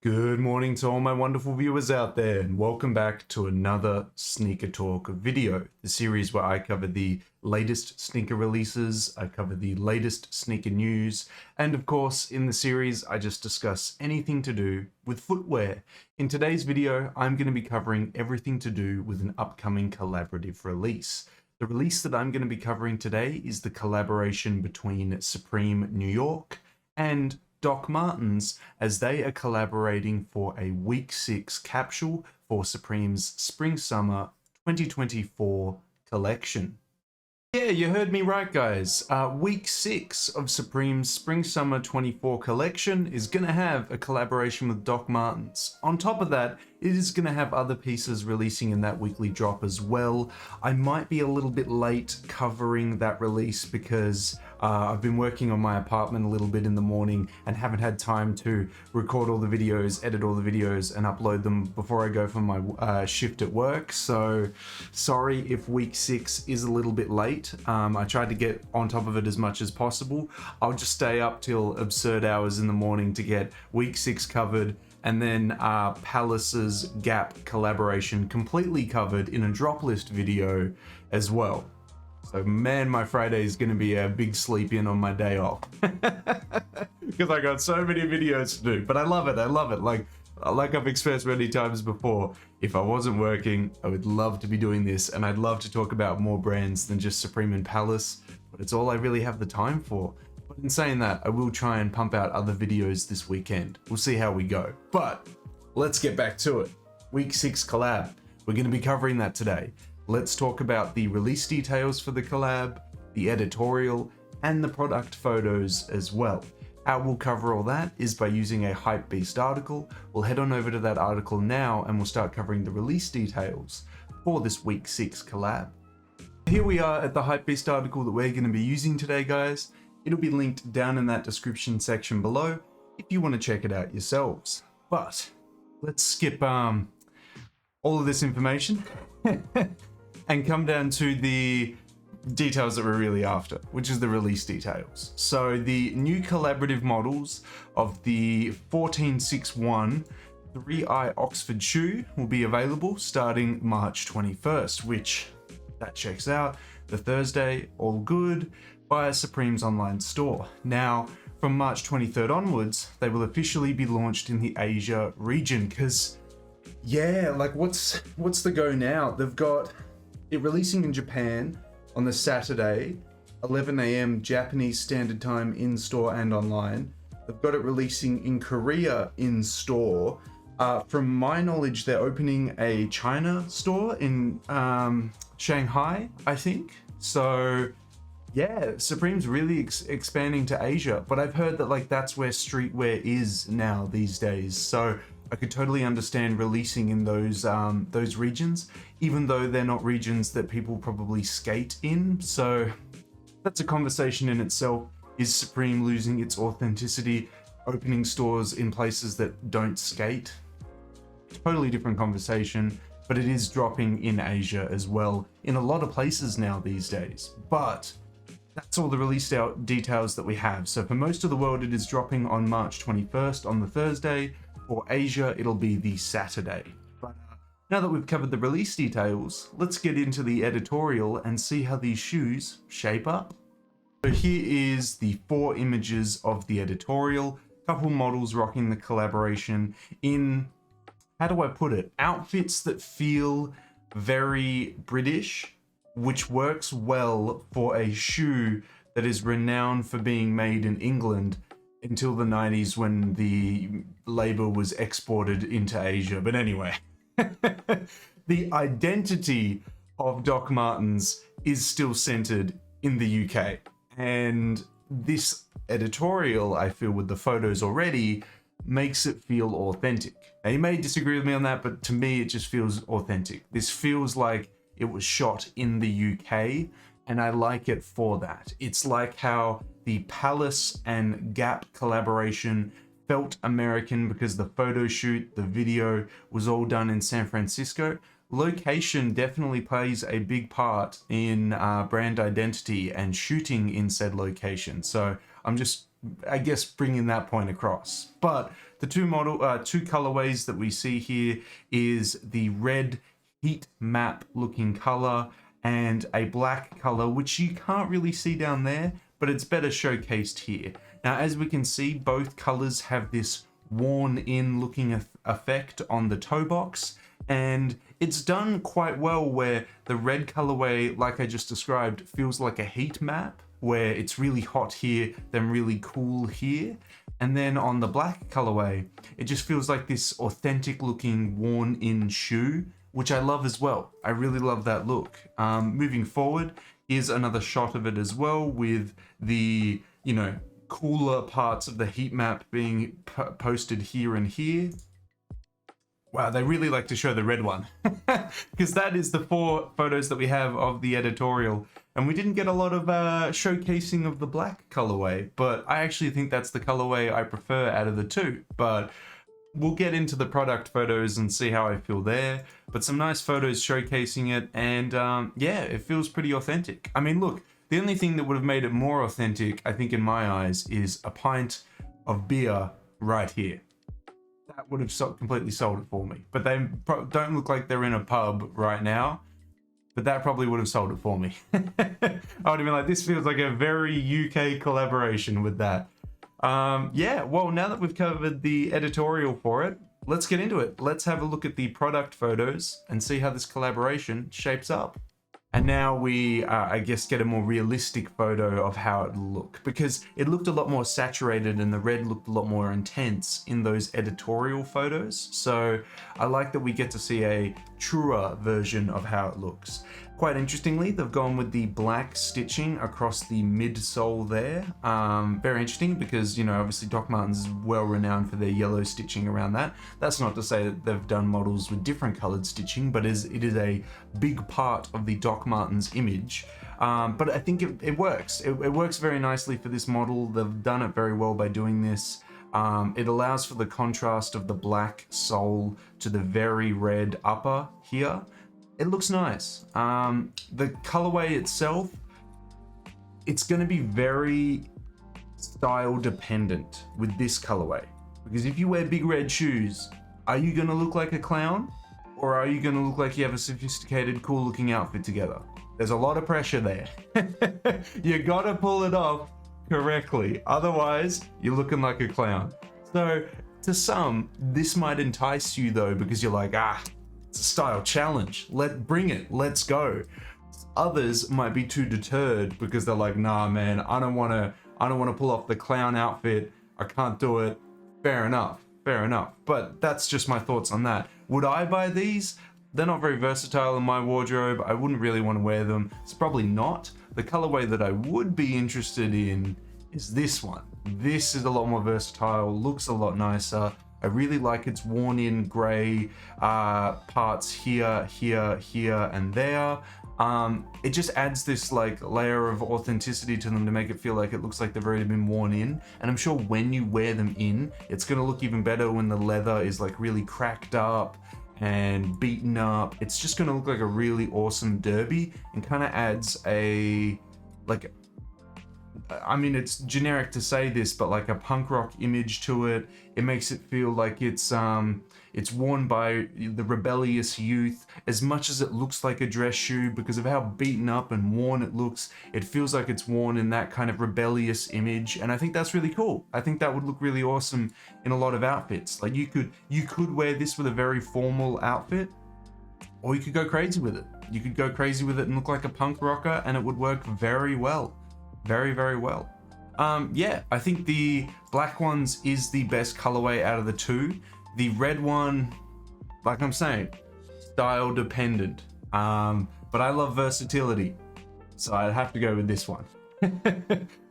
Good morning to all my wonderful viewers out there, and welcome back to another Sneaker Talk video, the series where I cover the latest sneaker releases, I cover the latest sneaker news, and of course in the series I just discuss anything to do with footwear. In today's video I'm going to be covering everything to do with an upcoming collaborative release. The release that I'm going to be covering today is the collaboration between Supreme New York and Dr Martens, as they are collaborating for a Week 6 capsule for Supreme's Spring-Summer 2024 collection. Yeah, you heard me right, guys. Week 6 of Supreme's Spring-Summer 24 collection is going to have a collaboration with Dr Martens. On top of that, it is going to have other pieces releasing in that weekly drop as well. I might be a little bit late covering that release because I've been working on my apartment a little bit in the morning and haven't had time to record all the videos, edit all the videos, and upload them before I go for my shift at work. So sorry if week 6 is a little bit late. I tried to get on top of it as much as possible. I'll just stay up till absurd hours in the morning to get week 6 covered, and then Palace's Gap collaboration completely covered in a drop list video as well. So man, my Friday is going to be a big sleep in on my day off because I got so many videos to do. But I love it. I love it. Like I've expressed many times before, if I wasn't working, I would love to be doing this, and I'd love to talk about more brands than just Supreme and Palace, but it's all I really have the time for. But in saying that, I will try and pump out other videos this weekend. We'll see how we go. But let's get back to it. Week 6 collab. We're going to be covering that today. Let's talk about the release details for the collab, the editorial, and the product photos as well. How we'll cover all that is by using a HYPEBEAST article. We'll head on over to that article now and we'll start covering the release details for this week 6 collab. Here we are at the HYPEBEAST article that we're going to be using today, guys. It'll be linked down in that description section below if you want to check it out yourselves. But let's skip all of this information and come down to the details that we're really after, which is the release details. So the new collaborative models of the 1461 3i Oxford shoe will be available starting March 21st, which that checks out. The Thursday, all good, via Supreme's online store. Now, from March 23rd onwards, they will officially be launched in the Asia region, because yeah, like what's the go now? They've got it releasing in Japan on the Saturday, 11 AM Japanese Standard Time in store and online. They've got it releasing in Korea in store. From my knowledge, they're opening a China store in Shanghai, I think. So yeah, Supreme's really expanding to Asia, but I've heard that like that's where streetwear is now these days. So I could totally understand releasing in those regions, even though they're not regions that people probably skate in. So that's a conversation in itself. Is Supreme losing its authenticity, opening stores in places that don't skate? Totally different conversation, but it is dropping in Asia as well, in a lot of places now these days. But that's all the release details that we have. So for most of the world, it is dropping on March 21st on the Thursday. For Asia, it'll be the Saturday. But now that we've covered the release details, let's get into the editorial and see how these shoes shape up. So here is the 4 images of the editorial. Couple models rocking the collaboration in, how do I put it, outfits that feel very British, which works well for a shoe that is renowned for being made in England until the 90s when the label was exported into Asia. But anyway, the identity of Dr Martens is still centered in the UK. And this editorial, I feel with the photos already, makes it feel authentic. Now you may disagree with me on that, but to me it just feels authentic. This feels like it was shot in the UK, and I like it for that. It's like how the Palace and Gap collaboration felt American because the photo shoot, the video was all done in San Francisco. Location definitely plays a big part in brand identity and shooting in said location. So I'm just, I guess, bringing that point across. But the the two colorways that we see here is the red heat map looking color and a black color, which you can't really see down there, but it's better showcased here. Now, as we can see, both colors have this worn in looking effect on the toe box, and it's done quite well where the red colorway, like I just described, feels like a heat map where it's really hot here, then really cool here. And then on the black colorway, it just feels like this authentic looking worn in shoe, which I love as well. I really love that look. Moving forward, here's another shot of it as well with the, you know, cooler parts of the heat map being posted here and here. Wow, they really like to show the red one because that is the 4 photos that we have of the editorial. And we didn't get a lot of showcasing of the black colorway, but I actually think that's the colorway I prefer out of the 2. But we'll get into the product photos and see how I feel there. But some nice photos showcasing it, and yeah, it feels pretty authentic. I mean, look, the only thing that would have made it more authentic, I think in my eyes, is a pint of beer right here. That would have completely sold it for me. But they don't look like they're in a pub right now. But that probably would have sold it for me. I would have been like, this feels like a very UK collaboration with that. Yeah, well, now that we've covered the editorial for it, let's get into it. Let's have a look at the product photos and see how this collaboration shapes up. And now we, I guess, get a more realistic photo of how it looked, because it looked a lot more saturated and the red looked a lot more intense in those editorial photos. So I like that we get to see a truer version of how it looks. Quite interestingly, they've gone with the black stitching across the midsole there. Very interesting because, you know, obviously Doc Martens is well renowned for their yellow stitching around that. That's not to say that they've done models with different colored stitching, but it is a big part of the Doc Martens image. But I think it works. It works very nicely for this model. They've done it very well by doing this. It allows for the contrast of the black sole to the very red upper here. It looks nice. The colorway itself, it's going to be very style dependent with this colorway. Because if you wear big red shoes, are you going to look like a clown? Or are you going to look like you have a sophisticated, cool looking outfit together? There's a lot of pressure there. You got to pull it off correctly. Otherwise, you're looking like a clown. So to some, this might entice you though, because you're like, it's a style challenge. Bring it. Let's go. Others might be too deterred because they're like, nah, man, I don't want to pull off the clown outfit. I can't do it. Fair enough. But that's just my thoughts on that. Would I buy these? They're not very versatile in my wardrobe. I wouldn't really want to wear them. It's probably not. The colorway that I would be interested in is this one. This is a lot more versatile, looks a lot nicer. I really like its worn in gray parts here, and there. It just adds this like layer of authenticity to them to make it feel like it looks like they've already been worn in. And I'm sure when you wear them in, it's gonna look even better when the leather is like really cracked up and beaten up. It's just gonna look like a really awesome derby and kind of adds a, like, I mean, it's generic to say this, but like a punk rock image to it. It makes it feel like it's worn by the rebellious youth. As much as it looks like a dress shoe, because of how beaten up and worn it looks, it feels like it's worn in that kind of rebellious image. And I think that's really cool. I think that would look really awesome in a lot of outfits. Like you could wear this with a very formal outfit, or you could go crazy with it. You could go crazy with it and look like a punk rocker, and it would work very well. Very, very well. Yeah, I think the black ones is the best colorway out of the two. The red one, like I'm saying, style dependent. But I love versatility, so I'd have to go with this one.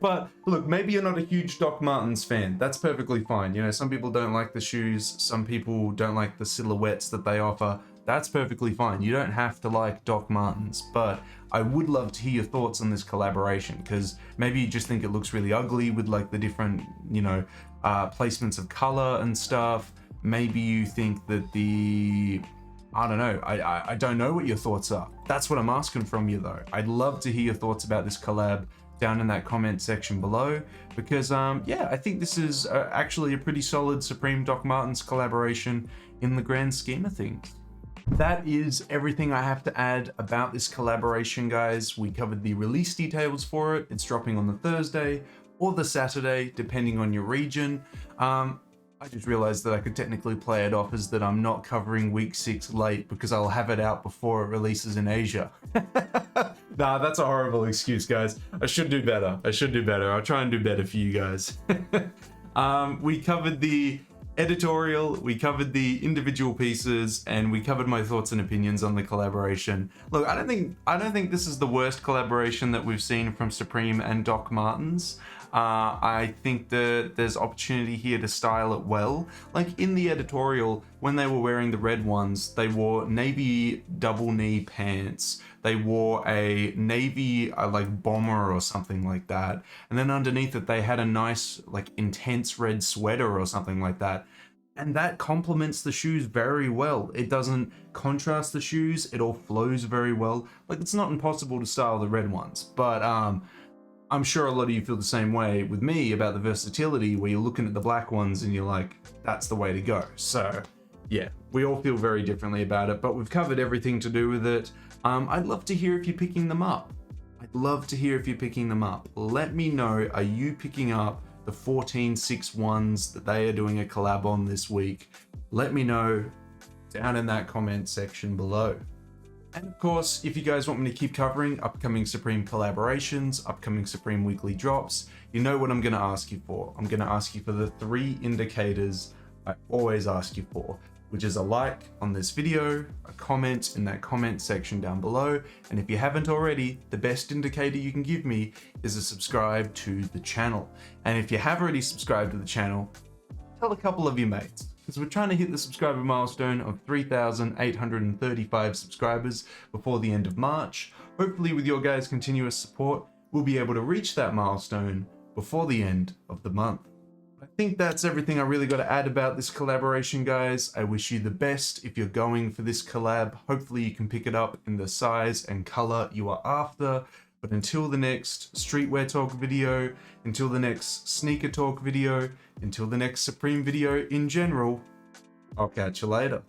But look, maybe you're not a huge Doc Martens fan. That's perfectly fine. You know, some people don't like the shoes. Some people don't like the silhouettes that they offer. That's perfectly fine. You don't have to like Doc Martens, but I would love to hear your thoughts on this collaboration, because maybe you just think it looks really ugly with like the different, you know, placements of color and stuff. Maybe you think that I don't know. I don't know what your thoughts are. That's what I'm asking from you though. I'd love to hear your thoughts about this collab down in that comment section below, because yeah, I think this is actually a pretty solid Supreme Doc Martens collaboration in the grand scheme of things. That is everything I have to add about this collaboration, guys. We covered the release details for it. It's dropping on the Thursday or the Saturday, depending on your region. I just realized that I could technically play it off as that I'm not covering week 6 late because I'll have it out before it releases in Asia. Nah, that's a horrible excuse, guys. I should do better. I'll try and do better for you guys. We covered the editorial, we covered the individual pieces, and we covered my thoughts and opinions on the collaboration. Look, I don't think this is the worst collaboration that we've seen from Supreme and Doc Martens. I think that there's opportunity here to style it well. Like in the editorial, when they were wearing the red ones, they wore navy double knee pants. They wore a navy like bomber or something like that. And then underneath it, they had a nice like intense red sweater or something like that. And that complements the shoes very well. It doesn't contrast the shoes. It all flows very well. Like, it's not impossible to style the red ones, but I'm sure a lot of you feel the same way with me about the versatility, where you're looking at the black ones and you're like, that's the way to go. So yeah, we all feel very differently about it, but we've covered everything to do with it. I'd love to hear if you're picking them up. Let me know, are you picking up the 14.6 ones that they are doing a collab on this week? Let me know down in that comment section below. And of course, if you guys want me to keep covering upcoming Supreme collaborations, upcoming Supreme weekly drops, you know what I'm going to ask you for. I'm going to ask you for the 3 indicators I always ask you for, which is a like on this video, a comment in that comment section down below, and if you haven't already, the best indicator you can give me is a subscribe to the channel. And if you have already subscribed to the channel, tell a couple of your mates, because we're trying to hit the subscriber milestone of 3,835 subscribers before the end of March. Hopefully with your guys' continuous support, we'll be able to reach that milestone before the end of the month. I think that's everything I really got to add about this collaboration, guys. I wish you the best if you're going for this collab. Hopefully you can pick it up in the size and color you are after. But until the next streetwear talk video, until the next sneaker talk video, until the next Supreme video in general, I'll catch you later.